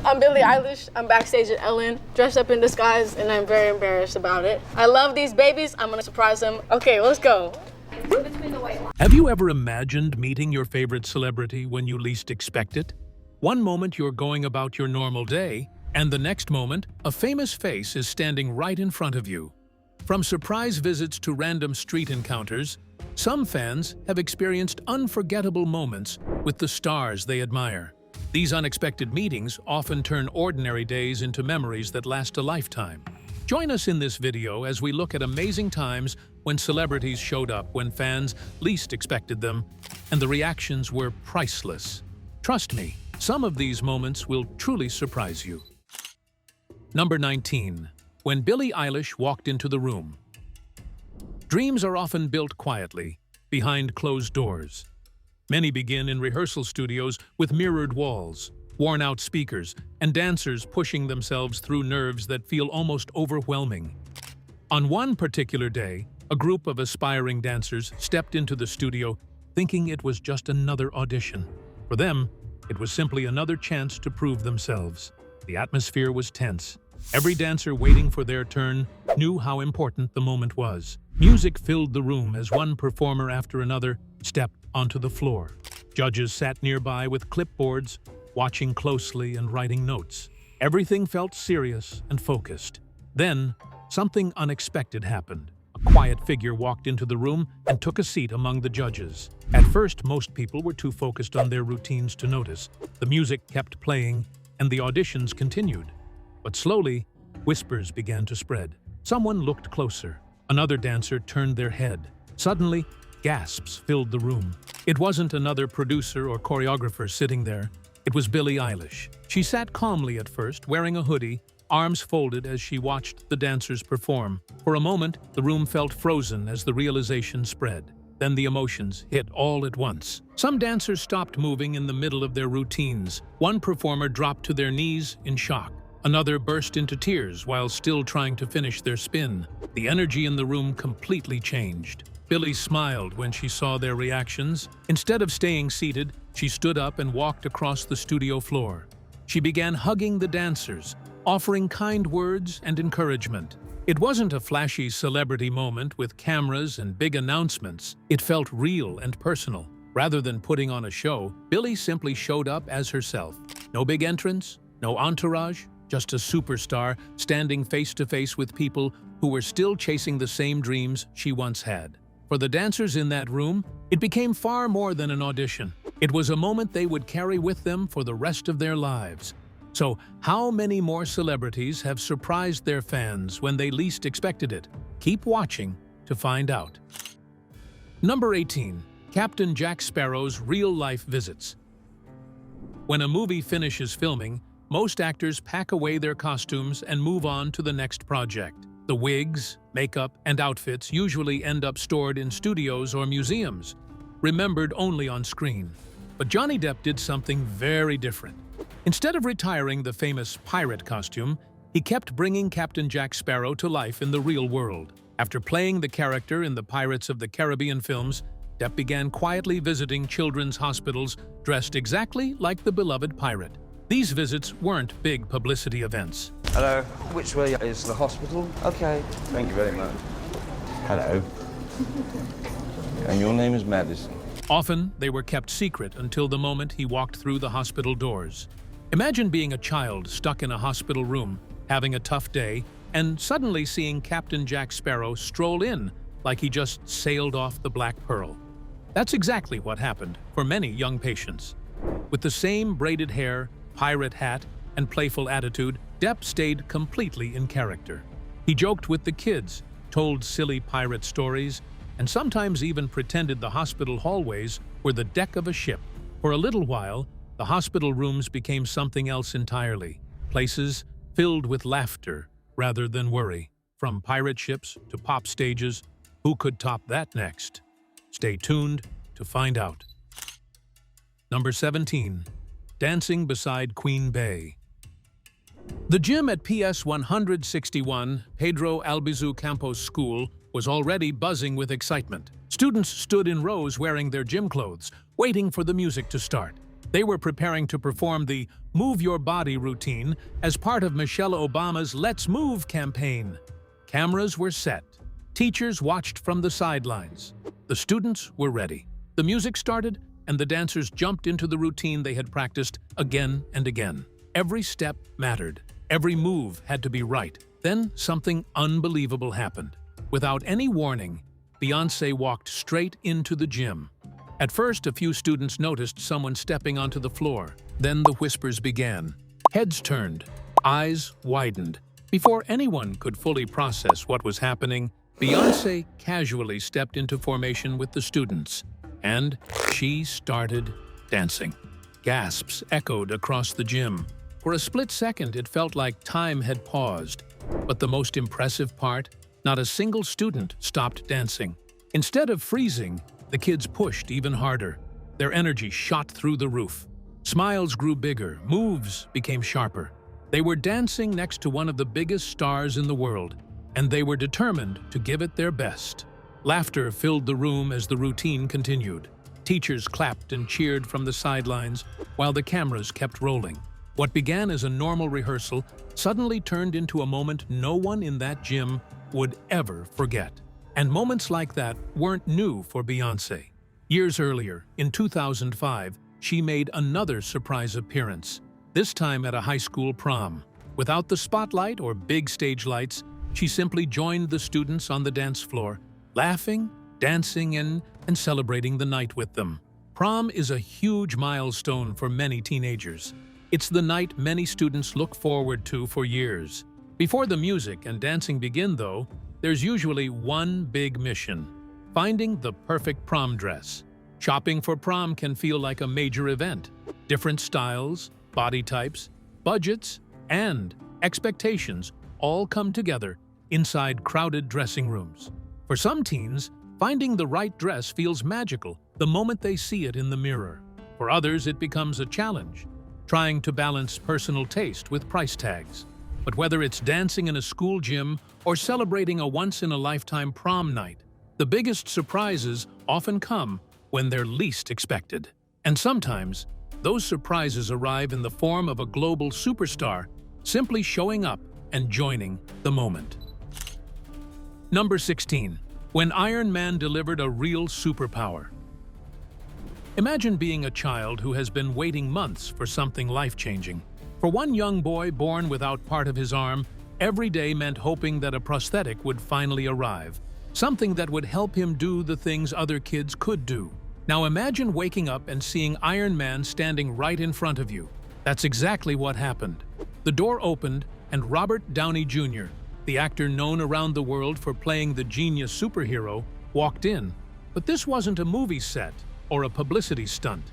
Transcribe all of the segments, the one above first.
I'm Billie Eilish. I'm backstage at Ellen, dressed up in disguise, and I'm very embarrassed about it. I love these babies. I'm gonna surprise them. Okay, let's go. Have you ever imagined meeting your favorite celebrity when you least expect it? One moment you're going about your normal day, and the next moment, a famous face is standing right in front of you. From surprise visits to random street encounters, some fans have experienced unforgettable moments with the stars they admire. These unexpected meetings often turn ordinary days into memories that last a lifetime. Join us in this video as we look at amazing times when celebrities showed up when fans least expected them, and the reactions were priceless. Trust me, some of these moments will truly surprise you. Number 19. When Billie Eilish walked into the room. Dreams are often built quietly, behind closed doors. Many begin in rehearsal studios with mirrored walls, worn-out speakers, and dancers pushing themselves through nerves that feel almost overwhelming. On one particular day, a group of aspiring dancers stepped into the studio thinking it was just another audition. For them, it was simply another chance to prove themselves. The atmosphere was tense. Every dancer waiting for their turn knew how important the moment was. Music filled the room as one performer after another stepped onto the floor. Judges sat nearby with clipboards, watching closely and writing notes. Everything felt serious and focused. Then, something unexpected happened. A quiet figure walked into the room and took a seat among the judges. At first, most people were too focused on their routines to notice. The music kept playing, and the auditions continued. But slowly, whispers began to spread. Someone looked closer. Another dancer turned their head. Suddenly, gasps filled the room. It wasn't another producer or choreographer sitting there. It was Billie Eilish. She sat calmly at first, wearing a hoodie, arms folded as she watched the dancers perform. For a moment, the room felt frozen as the realization spread. Then the emotions hit all at once. Some dancers stopped moving in the middle of their routines. One performer dropped to their knees in shock. Another burst into tears while still trying to finish their spin. The energy in the room completely changed. Billie smiled when she saw their reactions. Instead of staying seated, she stood up and walked across the studio floor. She began hugging the dancers, offering kind words and encouragement. It wasn't a flashy celebrity moment with cameras and big announcements. It felt real and personal. Rather than putting on a show, Billie simply showed up as herself. No big entrance, no entourage, just a superstar standing face-to-face with people who were still chasing the same dreams she once had. For the dancers in that room, it became far more than an audition. It was a moment they would carry with them for the rest of their lives. So, how many more celebrities have surprised their fans when they least expected it? Keep watching to find out. Number 18. Captain Jack Sparrow's real-life visits. When a movie finishes filming, most actors pack away their costumes and move on to the next project. The wigs, makeup, and outfits usually end up stored in studios or museums, remembered only on screen. But Johnny Depp did something very different. Instead of retiring the famous pirate costume, he kept bringing Captain Jack Sparrow to life in the real world. After playing the character in the Pirates of the Caribbean films, Depp began quietly visiting children's hospitals dressed exactly like the beloved pirate. These visits weren't big publicity events. Hello. Which way is the hospital? Okay. Thank you very much. Hello. And your name is Madison. Often, they were kept secret until the moment he walked through the hospital doors. Imagine being a child stuck in a hospital room, having a tough day, and suddenly seeing Captain Jack Sparrow stroll in like he just sailed off the Black Pearl. That's exactly what happened for many young patients. With the same braided hair, pirate hat, and playful attitude, Depp stayed completely in character. He joked with the kids, told silly pirate stories, and sometimes even pretended the hospital hallways were the deck of a ship. For a little while, the hospital rooms became something else entirely, places filled with laughter rather than worry. From pirate ships to pop stages, who could top that next? Stay tuned to find out. Number 17. Dancing beside Queen Bey. The gym at PS 161, Pedro Albizu Campos School, was already buzzing with excitement. Students stood in rows wearing their gym clothes, waiting for the music to start. They were preparing to perform the Move Your Body routine as part of Michelle Obama's Let's Move campaign. Cameras were set. Teachers watched from the sidelines. The students were ready. The music started, and the dancers jumped into the routine they had practiced again and again. Every step mattered. Every move had to be right. Then something unbelievable happened. Without any warning, Beyoncé walked straight into the gym. At first, a few students noticed someone stepping onto the floor. Then the whispers began. Heads turned, eyes widened. Before anyone could fully process what was happening, Beyoncé casually stepped into formation with the students, and she started dancing. Gasps echoed across the gym. For a split second, it felt like time had paused. But the most impressive part, not a single student stopped dancing. Instead of freezing, the kids pushed even harder. Their energy shot through the roof. Smiles grew bigger, moves became sharper. They were dancing next to one of the biggest stars in the world, and they were determined to give it their best. Laughter filled the room as the routine continued. Teachers clapped and cheered from the sidelines, while the cameras kept rolling. What began as a normal rehearsal suddenly turned into a moment no one in that gym would ever forget. And moments like that weren't new for Beyoncé. Years earlier, in 2005, she made another surprise appearance, this time at a high school prom. Without the spotlight or big stage lights, she simply joined the students on the dance floor, laughing, dancing, and celebrating the night with them. Prom is a huge milestone for many teenagers. It's the night many students look forward to for years. Before the music and dancing begin, though, there's usually one big mission: finding the perfect prom dress. Shopping for prom can feel like a major event. Different styles, body types, budgets, and expectations all come together inside crowded dressing rooms. For some teens, finding the right dress feels magical the moment they see it in the mirror. For others, it becomes a challenge, trying to balance personal taste with price tags. But whether it's dancing in a school gym or celebrating a once-in-a-lifetime prom night, the biggest surprises often come when they're least expected. And sometimes, those surprises arrive in the form of a global superstar simply showing up and joining the moment. Number 16. When Iron Man delivered a real superpower. Imagine being a child who has been waiting months for something life-changing. For one young boy born without part of his arm, every day meant hoping that a prosthetic would finally arrive, something that would help him do the things other kids could do. Now imagine waking up and seeing Iron Man standing right in front of you. That's exactly what happened. The door opened, and Robert Downey Jr., the actor known around the world for playing the genius superhero, walked in. But this wasn't a movie set or a publicity stunt.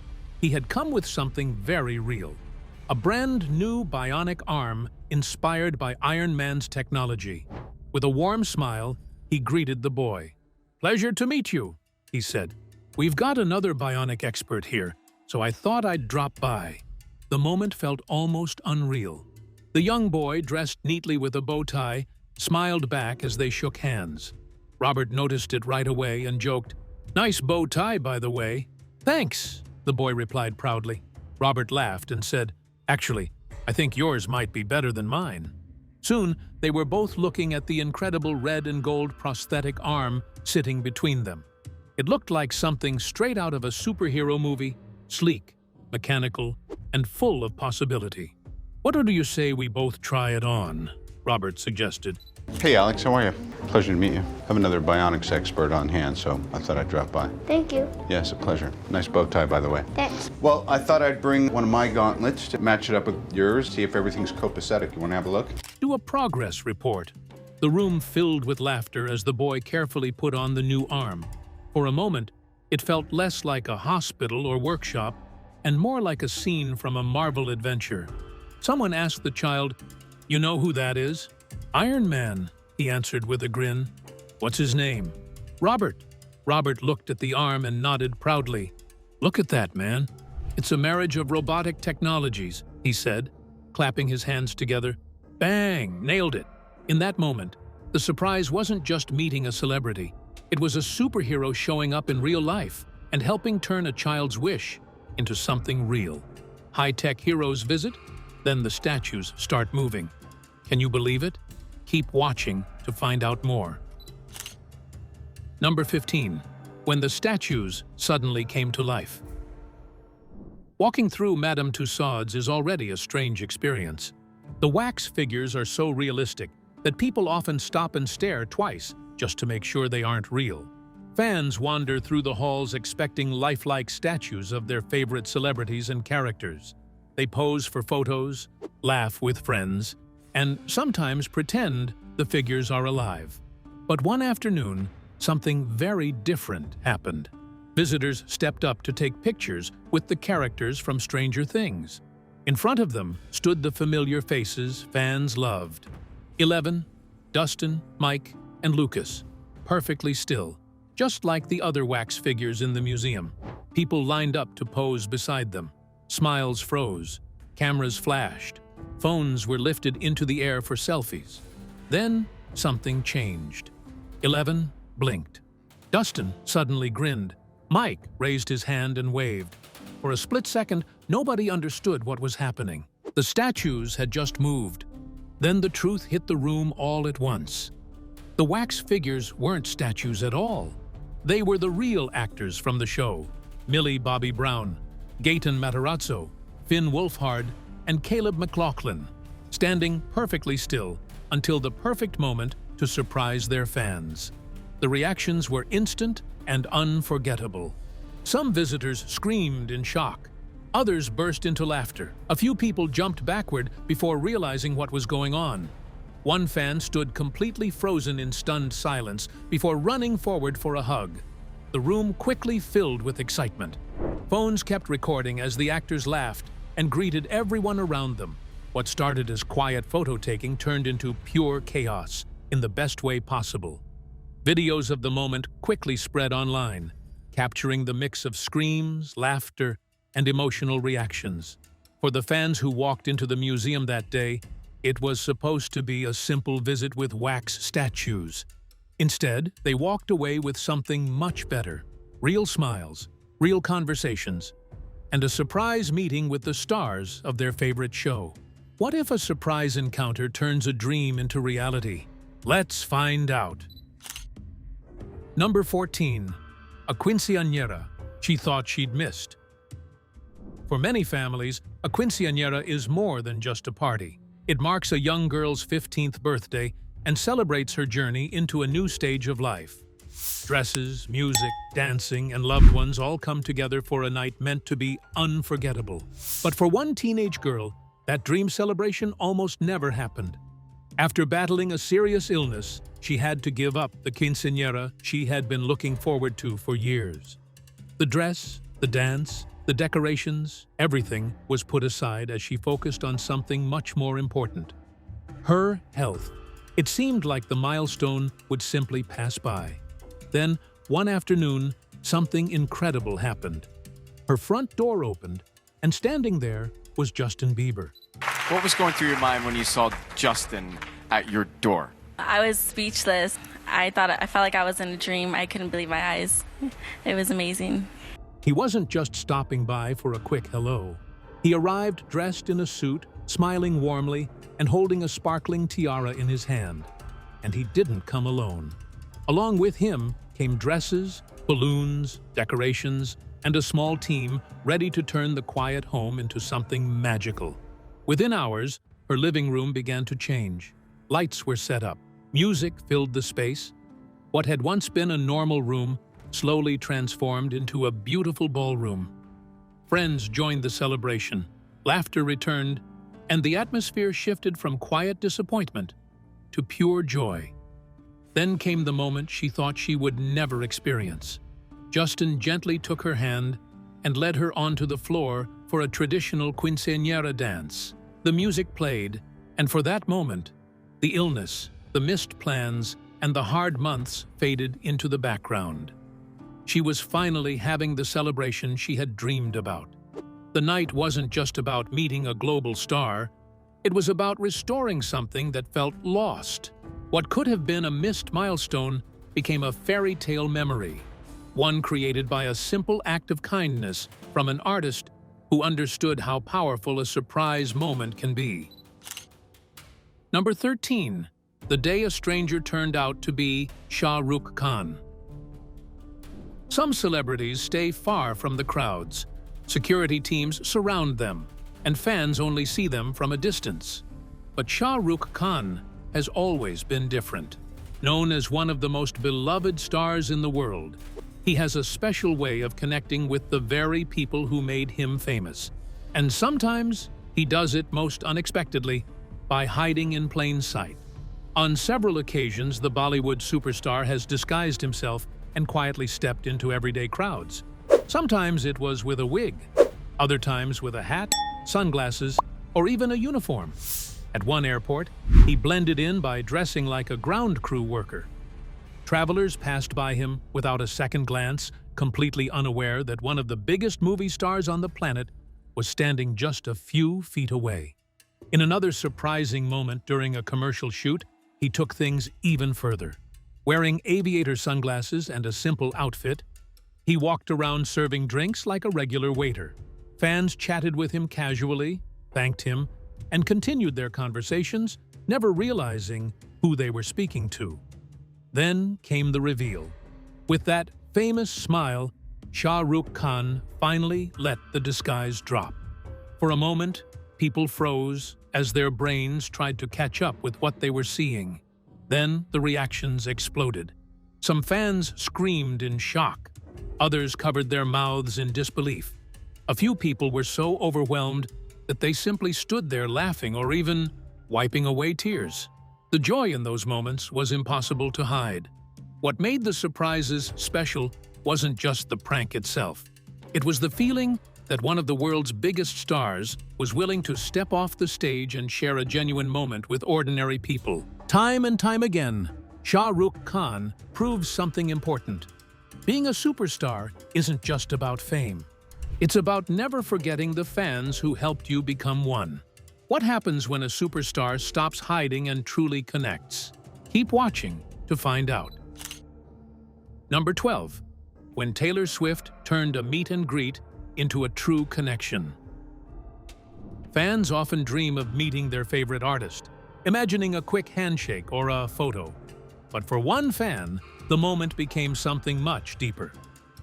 He had come with something very real. A brand new bionic arm inspired by Iron Man's technology. With a warm smile, he greeted the boy. "Pleasure to meet you," he said. "We've got another bionic expert here, so I thought I'd drop by." The moment felt almost unreal. The young boy, dressed neatly with a bow tie, smiled back as they shook hands. Robert noticed it right away and joked, "Nice bow tie, by the way." "Thanks," the boy replied proudly. Robert laughed and said, "Actually, I think yours might be better than mine." Soon, they were both looking at the incredible red and gold prosthetic arm sitting between them. It looked like something straight out of a superhero movie, sleek, mechanical, and full of possibility. "What do you say we both try it on?" Robert suggested. Hey Alex, how are you? Pleasure to meet you. I have another bionics expert on hand, so I thought I'd drop by. Thank you. Yes, a pleasure. Nice bow tie, by the way. Thanks. Well, I thought I'd bring one of my gauntlets to match it up with yours, see if everything's copacetic. You want to have a look? Do a progress report. The room filled with laughter as the boy carefully put on the new arm. For a moment, it felt less like a hospital or workshop and more like a scene from a Marvel adventure. Someone asked the child, "You know who that is?" "Iron Man," he answered with a grin. "What's his name?" "Robert." Robert looked at the arm and nodded proudly. "Look at that, man. It's a marriage of robotic technologies," he said, clapping his hands together. "Bang! Nailed it." In that moment, the surprise wasn't just meeting a celebrity. It was a superhero showing up in real life and helping turn a child's wish into something real. High-tech heroes visit, then the statues start moving. Can you believe it? Keep watching to find out more. Number 15. When the statues suddenly came to life. Walking through Madame Tussauds is already a strange experience. The wax figures are so realistic that people often stop and stare twice just to make sure they aren't real. Fans wander through the halls expecting lifelike statues of their favorite celebrities and characters. They pose for photos, laugh with friends, and sometimes pretend the figures are alive. But one afternoon, something very different happened. Visitors stepped up to take pictures with the characters from Stranger Things. In front of them stood the familiar faces fans loved. 11, Dustin, Mike, and Lucas, perfectly still, just like the other wax figures in the museum. People lined up to pose beside them. Smiles froze, cameras flashed, phones were lifted into the air for selfies. Then something changed. 11 blinked. Dustin suddenly grinned. Mike raised his hand and waved. For a split second, nobody understood what was happening. The statues had just moved. Then the truth hit the room all at once. The wax figures weren't statues at all. They were the real actors from the show. Millie Bobby Brown, Gaten Matarazzo, Finn Wolfhard, and Caleb McLaughlin, standing perfectly still until the perfect moment to surprise their fans. The reactions were instant and unforgettable. Some visitors screamed in shock. Others burst into laughter. A few people jumped backward before realizing what was going on. One fan stood completely frozen in stunned silence before running forward for a hug. The room quickly filled with excitement. Phones kept recording as the actors laughed and greeted everyone around them. What started as quiet photo-taking turned into pure chaos in the best way possible. Videos of the moment quickly spread online, capturing the mix of screams, laughter, and emotional reactions. For the fans who walked into the museum that day, it was supposed to be a simple visit with wax statues. Instead, they walked away with something much better: real smiles, real conversations, and a surprise meeting with the stars of their favorite show. What if a surprise encounter turns a dream into reality? Let's find out. Number 14. A quinceañera she thought she'd missed. For many families, a quinceañera is more than just a party. It marks a young girl's 15th birthday and celebrates her journey into a new stage of life. Dresses, music, dancing, and loved ones all come together for a night meant to be unforgettable. But for one teenage girl, that dream celebration almost never happened. After battling a serious illness, she had to give up the quinceañera she had been looking forward to for years. The dress, the dance, the decorations, everything was put aside as she focused on something much more important: her health. It seemed like the milestone would simply pass by. Then, one afternoon, something incredible happened. Her front door opened, and standing there was Justin Bieber. What was going through your mind when you saw Justin at your door? I was speechless. I felt like I was in a dream. I couldn't believe my eyes. It was amazing. He wasn't just stopping by for a quick hello. He arrived dressed in a suit, smiling warmly, and holding a sparkling tiara in his hand. And he didn't come alone. Along with him came dresses, balloons, decorations, and a small team ready to turn the quiet home into something magical. Within hours, her living room began to change. Lights were set up. Music filled the space. What had once been a normal room slowly transformed into a beautiful ballroom. Friends joined the celebration. Laughter returned, and the atmosphere shifted from quiet disappointment to pure joy. Then came the moment she thought she would never experience. Justin gently took her hand and led her onto the floor for a traditional quinceañera dance. The music played, and for that moment, the illness, the missed plans, and the hard months faded into the background. She was finally having the celebration she had dreamed about. The night wasn't just about meeting a global star. It was about restoring something that felt lost. What could have been a missed milestone became a fairy tale memory, one created by a simple act of kindness from an artist who understood how powerful a surprise moment can be. Number 13. The day a stranger turned out to be Shah Rukh Khan. Some celebrities stay far from the crowds. Security teams surround them, and fans only see them from a distance. But Shah Rukh Khan has always been different. Known as one of the most beloved stars in the world, he has a special way of connecting with the very people who made him famous. And sometimes he does it most unexpectedly, by hiding in plain sight. On several occasions, the Bollywood superstar has disguised himself and quietly stepped into everyday crowds. Sometimes it was with a wig, other times with a hat, sunglasses, or even a uniform. At one airport, he blended in by dressing like a ground crew worker. Travelers passed by him without a second glance, completely unaware that one of the biggest movie stars on the planet was standing just a few feet away. In another surprising moment during a commercial shoot, he took things even further. Wearing aviator sunglasses and a simple outfit, he walked around serving drinks like a regular waiter. Fans chatted with him casually, thanked him, and continued their conversations, never realizing who they were speaking to. Then came the reveal. With that famous smile, Shah Rukh Khan finally let the disguise drop. For a moment, people froze as their brains tried to catch up with what they were seeing. Then the reactions exploded. Some fans screamed in shock. Others covered their mouths in disbelief. A few people were so overwhelmed that they simply stood there laughing or even wiping away tears. The joy in those moments was impossible to hide. What made the surprises special wasn't just the prank itself. It was the feeling that one of the world's biggest stars was willing to step off the stage and share a genuine moment with ordinary people. Time and time again, Shah Rukh Khan proves something important. Being a superstar isn't just about fame. It's about never forgetting the fans who helped you become one. What happens when a superstar stops hiding and truly connects? Keep watching to find out. Number 12. When Taylor Swift turned a meet and greet into a true connection. Fans often dream of meeting their favorite artist, imagining a quick handshake or a photo. But for one fan, the moment became something much deeper.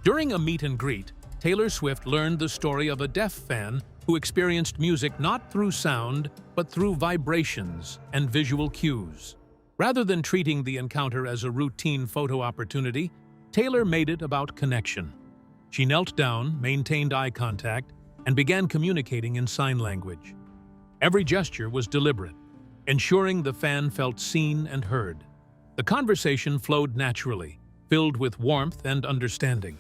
During a meet and greet, Taylor Swift learned the story of a deaf fan who experienced music not through sound, but through vibrations and visual cues. Rather than treating the encounter as a routine photo opportunity, Taylor made it about connection. She knelt down, maintained eye contact, and began communicating in sign language. Every gesture was deliberate, ensuring the fan felt seen and heard. The conversation flowed naturally, filled with warmth and understanding.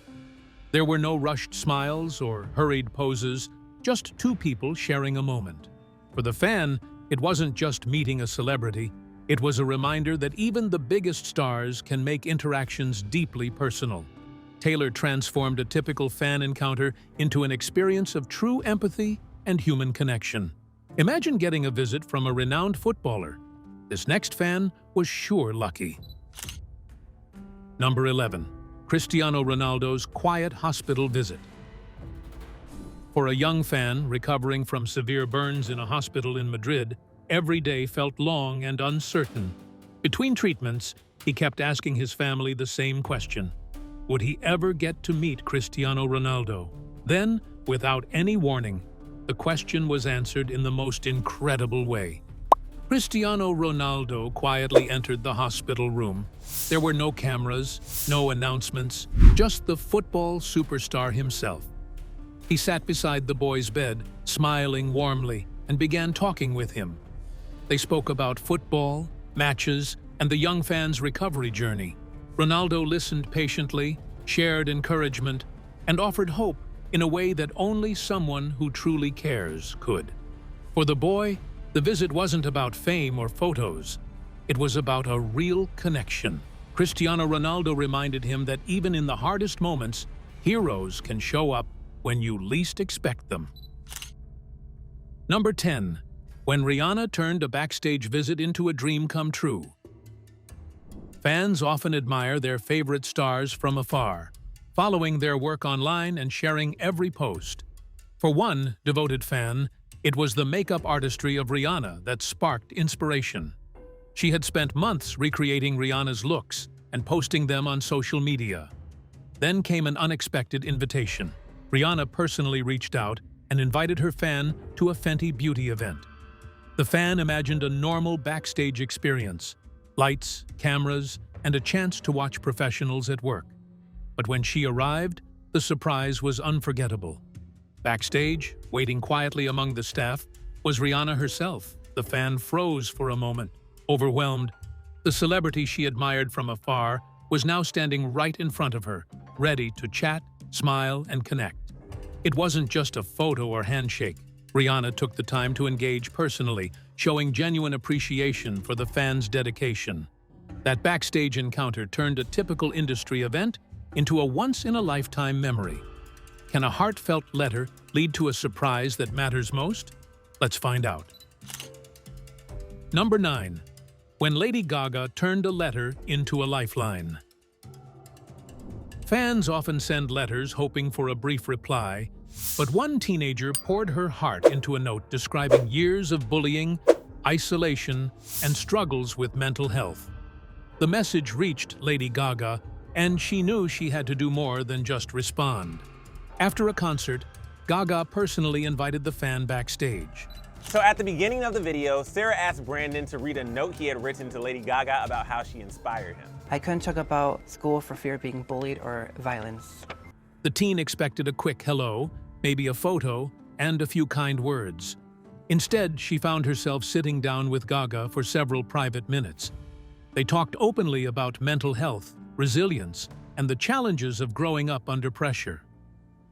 There were no rushed smiles or hurried poses, just two people sharing a moment. For the fan, it wasn't just meeting a celebrity, it was a reminder that even the biggest stars can make interactions deeply personal. Taylor transformed a typical fan encounter into an experience of true empathy and human connection. Imagine getting a visit from a renowned footballer. This next fan was sure lucky. Number 11. Cristiano Ronaldo's quiet hospital visit. For a young fan recovering from severe burns in a hospital in Madrid, every day felt long and uncertain. Between treatments, he kept asking his family the same question. Would he ever get to meet Cristiano Ronaldo? Then, without any warning, the question was answered in the most incredible way. Cristiano Ronaldo quietly entered the hospital room. There were no cameras, no announcements, just the football superstar himself. He sat beside the boy's bed, smiling warmly, and began talking with him. They spoke about football, matches, and the young fan's recovery journey. Ronaldo listened patiently, shared encouragement, and offered hope in a way that only someone who truly cares could. For the boy, the visit wasn't about fame or photos. It was about a real connection. Cristiano Ronaldo reminded him that even in the hardest moments, heroes can show up when you least expect them. Number 10. When Rihanna turned a backstage visit into a dream come true. Fans often admire their favorite stars from afar, following their work online and sharing every post. For one devoted fan, it was the makeup artistry of Rihanna that sparked inspiration. She had spent months recreating Rihanna's looks and posting them on social media. Then came an unexpected invitation. Rihanna personally reached out and invited her fan to a Fenty Beauty event. The fan imagined a normal backstage experience, lights, cameras, and a chance to watch professionals at work. But when she arrived, the surprise was unforgettable. Backstage, waiting quietly among the staff, was Rihanna herself. The fan froze for a moment, overwhelmed. The celebrity she admired from afar was now standing right in front of her, ready to chat, smile, and connect. It wasn't just a photo or handshake. Rihanna took the time to engage personally, showing genuine appreciation for the fan's dedication. That backstage encounter turned a typical industry event into a once-in-a-lifetime memory. Can a heartfelt letter lead to a surprise that matters most? Let's find out. Number 9. When Lady Gaga turned a letter into a lifeline. Fans often send letters hoping for a brief reply, but one teenager poured her heart into a note describing years of bullying, isolation, and struggles with mental health. The message reached Lady Gaga, and she knew she had to do more than just respond. After a concert, Gaga personally invited the fan backstage. So at the beginning of the video, Sarah asked Brandon to read a note he had written to Lady Gaga about how she inspired him. I couldn't talk about school for fear of being bullied or violence. The teen expected a quick hello, maybe a photo, and a few kind words. Instead, she found herself sitting down with Gaga for several private minutes. They talked openly about mental health, resilience, and the challenges of growing up under pressure.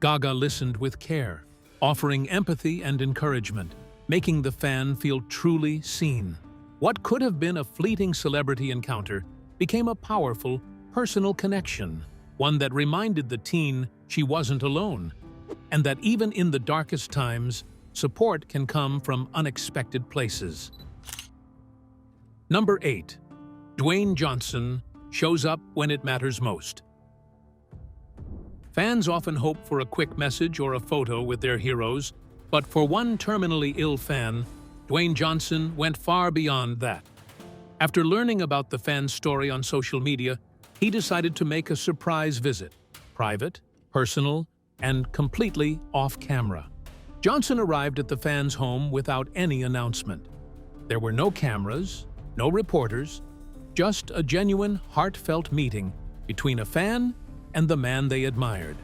Gaga listened with care, offering empathy and encouragement, making the fan feel truly seen. What could have been a fleeting celebrity encounter became a powerful, personal connection, one that reminded the teen she wasn't alone, and that even in the darkest times, support can come from unexpected places. Number 8. Dwayne Johnson shows up when it matters most. Fans often hope for a quick message or a photo with their heroes, but for one terminally ill fan, Dwayne Johnson went far beyond that. After learning about the fan's story on social media, he decided to make a surprise visit, private, personal, and completely off-camera. Johnson arrived at the fan's home without any announcement. There were no cameras, no reporters, just a genuine, heartfelt meeting between a fan and the man they admired.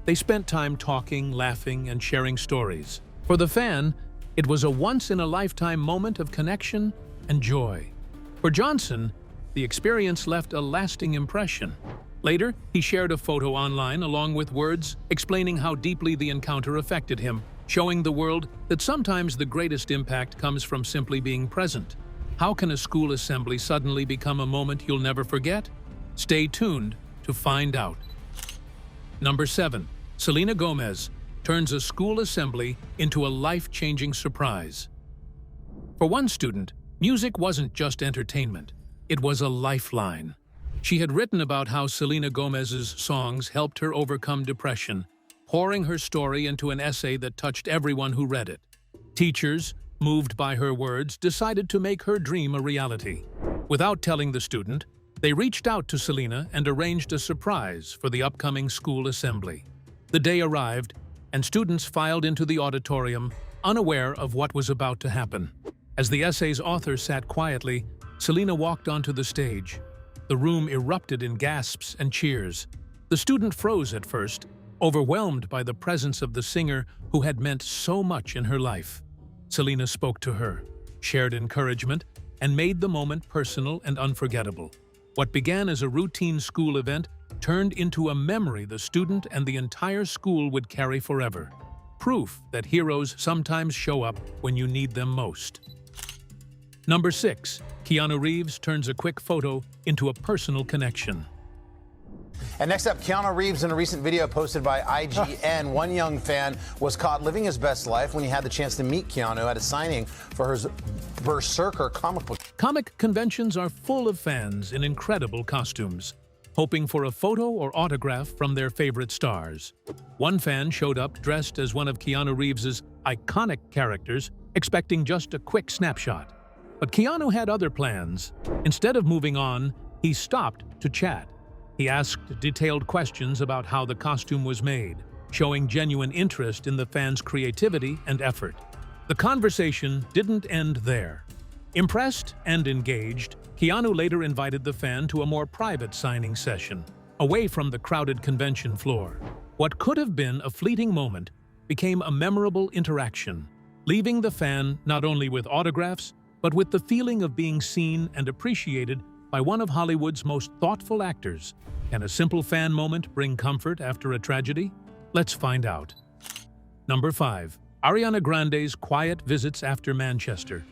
They spent time talking, laughing, and sharing stories. For the fan, it was a once-in-a-lifetime moment of connection and joy. For Johnson, the experience left a lasting impression. Later, he shared a photo online along with words explaining how deeply the encounter affected him, showing the world that sometimes the greatest impact comes from simply being present. How can a school assembly suddenly become a moment you'll never forget? Stay tuned to find out. Number 7. Selena Gomez turns a school assembly into a life-changing surprise. For one student, music wasn't just entertainment, it was a lifeline. She had written about how Selena Gomez's songs helped her overcome depression, pouring her story into an essay that touched everyone who read it. Teachers, moved by her words, decided to make her dream a reality. Without telling the student, they reached out to Selena and arranged a surprise for the upcoming school assembly. The day arrived, and students filed into the auditorium, unaware of what was about to happen. As the essay's author sat quietly, Selena walked onto the stage. The room erupted in gasps and cheers. The student froze at first, overwhelmed by the presence of the singer who had meant so much in her life. Selena spoke to her, shared encouragement, and made the moment personal and unforgettable. What began as a routine school event turned into a memory the student and the entire school would carry forever. Proof that heroes sometimes show up when you need them most. Number 6. Keanu Reeves turns a quick photo into a personal connection. And next up, Keanu Reeves in a recent video posted by IGN. One young fan was caught living his best life when he had the chance to meet Keanu at a signing for his Berserker comic book. Comic conventions are full of fans in incredible costumes. hoping for a photo or autograph from their favorite stars. One fan showed up dressed as one of Keanu Reeves's iconic characters, expecting just a quick snapshot. But Keanu had other plans. Instead of moving on, he stopped to chat. He asked detailed questions about how the costume was made, showing genuine interest in the fans' creativity and effort. The conversation didn't end there. Impressed and engaged, Keanu later invited the fan to a more private signing session, away from the crowded convention floor. What could have been a fleeting moment became a memorable interaction, leaving the fan not only with autographs, but with the feeling of being seen and appreciated by one of Hollywood's most thoughtful actors. Can a simple fan moment bring comfort after a tragedy? Let's find out. Number 5. Ariana Grande's quiet visits after Manchester.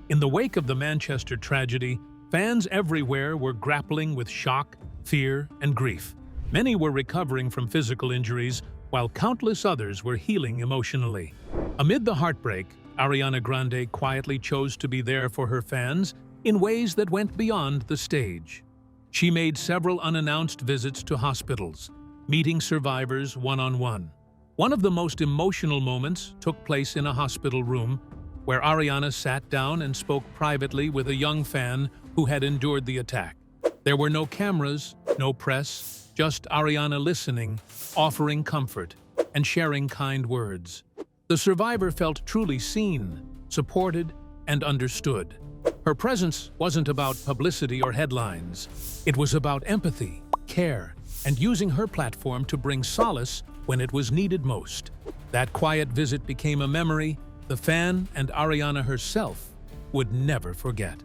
In the wake of the Manchester tragedy, fans everywhere were grappling with shock, fear, and grief. Many were recovering from physical injuries, while countless others were healing emotionally. Amid the heartbreak, Ariana Grande quietly chose to be there for her fans in ways that went beyond the stage. She made several unannounced visits to hospitals, meeting survivors one-on-one. One of the most emotional moments took place in a hospital room, where Ariana sat down and spoke privately with a young fan who had endured the attack. There were no cameras, no press, just Ariana listening, offering comfort, and sharing kind words. The survivor felt truly seen, supported, and understood. Her presence wasn't about publicity or headlines. It was about empathy, care, and using her platform to bring solace when it was needed most. That quiet visit became a memory the fan and Ariana herself would never forget.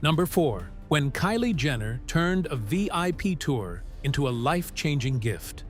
Number 4. When Kylie Jenner turned a VIP tour into a life-changing gift.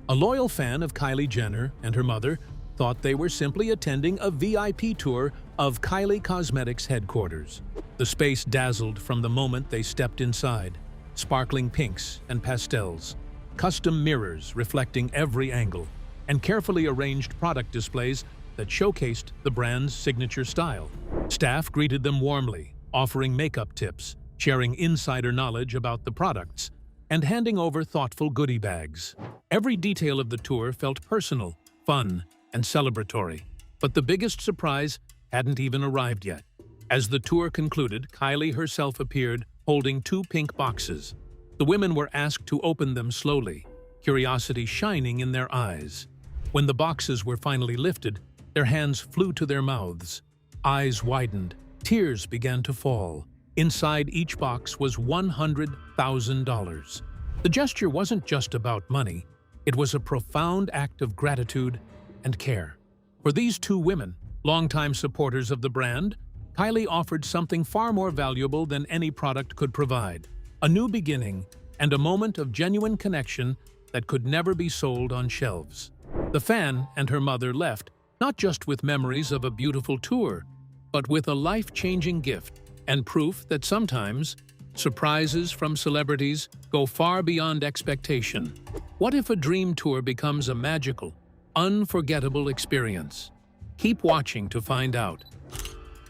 A loyal fan of Kylie Jenner and her mother thought they were simply attending a VIP tour of Kylie Cosmetics headquarters. The space dazzled from the moment they stepped inside. Sparkling pinks and pastels, custom mirrors reflecting every angle, and carefully arranged product displays that showcased the brand's signature style. Staff greeted them warmly, offering makeup tips, sharing insider knowledge about the products, and handing over thoughtful goodie bags. Every detail of the tour felt personal, fun, and celebratory. But the biggest surprise hadn't even arrived yet. As the tour concluded, Kylie herself appeared, holding 2 pink boxes. The women were asked to open them slowly, curiosity shining in their eyes. When the boxes were finally lifted, their hands flew to their mouths. Eyes widened, tears began to fall. Inside each box was $100,000. The gesture wasn't just about money. It was a profound act of gratitude and care. For these 2 women, longtime supporters of the brand, Kylie offered something far more valuable than any product could provide: a new beginning and a moment of genuine connection that could never be sold on shelves. The fan and her mother left not just with memories of a beautiful tour, but with a life-changing gift and proof that sometimes surprises from celebrities go far beyond expectation. What if a dream tour becomes a magical, unforgettable experience? Keep watching to find out.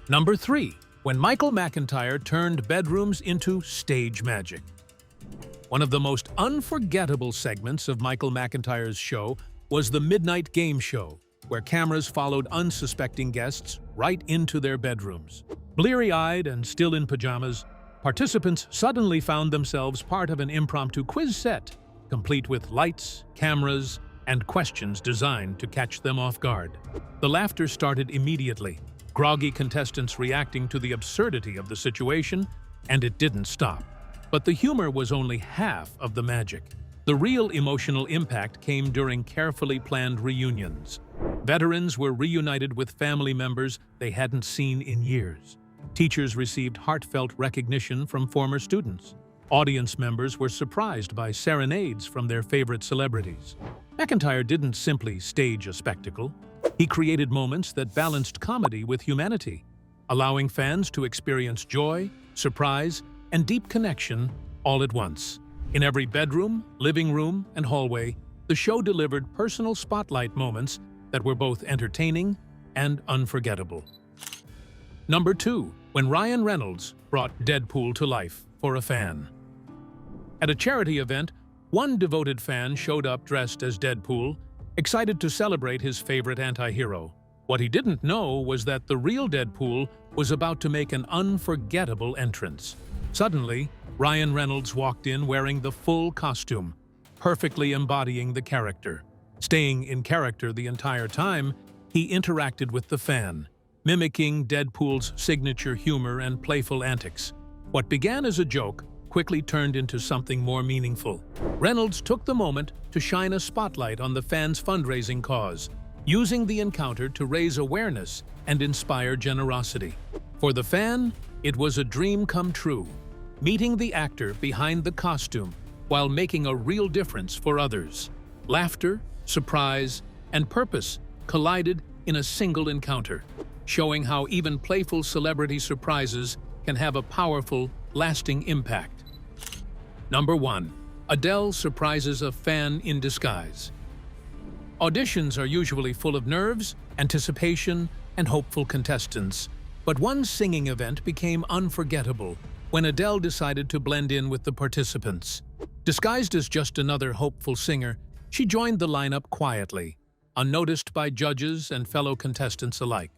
Number 3. When Michael McIntyre turned bedrooms into stage magic. One of the most unforgettable segments of Michael McIntyre's show was the Midnight Game Show, where cameras followed unsuspecting guests right into their bedrooms. Bleary-eyed and still in pajamas, participants suddenly found themselves part of an impromptu quiz set, complete with lights, cameras, and questions designed to catch them off guard. The laughter started immediately, groggy contestants reacting to the absurdity of the situation, and it didn't stop. But the humor was only half of the magic. The real emotional impact came during carefully planned reunions. Veterans were reunited with family members they hadn't seen in years. Teachers received heartfelt recognition from former students. Audience members were surprised by serenades from their favorite celebrities. McIntyre didn't simply stage a spectacle. He created moments that balanced comedy with humanity, allowing fans to experience joy, surprise, and deep connection all at once. In every bedroom, living room, and hallway, the show delivered personal spotlight moments that were both entertaining and unforgettable. Number 2. When Ryan Reynolds brought Deadpool to life for a fan. At a charity event, one devoted fan showed up dressed as Deadpool, excited to celebrate his favorite anti-hero. What he didn't know was that the real Deadpool was about to make an unforgettable entrance. Suddenly, Ryan Reynolds walked in wearing the full costume, perfectly embodying the character. Staying in character the entire time, he interacted with the fan, mimicking Deadpool's signature humor and playful antics. What began as a joke quickly turned into something more meaningful. Reynolds took the moment to shine a spotlight on the fans' fundraising cause, using the encounter to raise awareness and inspire generosity. For the fan, it was a dream come true, meeting the actor behind the costume while making a real difference for others. Laughter, surprise, and purpose collided in a single encounter, showing how even playful celebrity surprises can have a powerful, lasting impact. Number 1. Adele surprises a fan in disguise. Auditions are usually full of nerves, anticipation, and hopeful contestants, but one singing event became unforgettable when Adele decided to blend in with the participants. Disguised as just another hopeful singer, she joined the lineup quietly, unnoticed by judges and fellow contestants alike.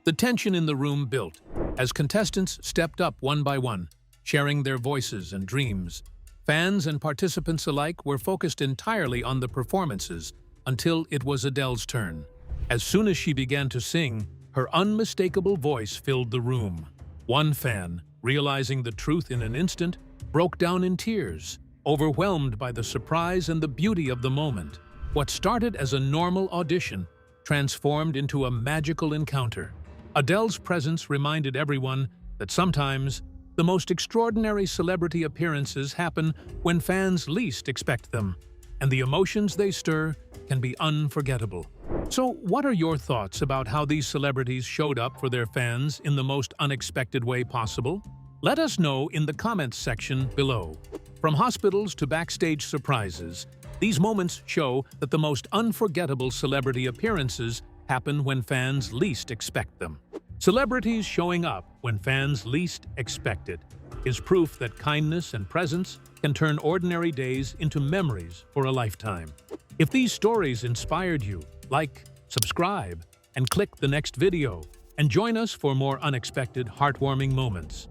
The tension in the room built as contestants stepped up one by one, sharing their voices and dreams. Fans and participants alike were focused entirely on the performances until it was Adele's turn. As soon as she began to sing, her unmistakable voice filled the room. One fan, realizing the truth in an instant, broke down in tears, overwhelmed by the surprise and the beauty of the moment. What started as a normal audition transformed into a magical encounter. Adele's presence reminded everyone that sometimes the most extraordinary celebrity appearances happen when fans least expect them, and the emotions they stir can be unforgettable. So, what are your thoughts about how these celebrities showed up for their fans in the most unexpected way possible? Let us know in the comments section below. From hospitals to backstage surprises, these moments show that the most unforgettable celebrity appearances happen when fans least expect them. Celebrities showing up when fans least expect it is proof that kindness and presence can turn ordinary days into memories for a lifetime. If these stories inspired you, like, subscribe, and click the next video, and join us for more unexpected, heartwarming moments.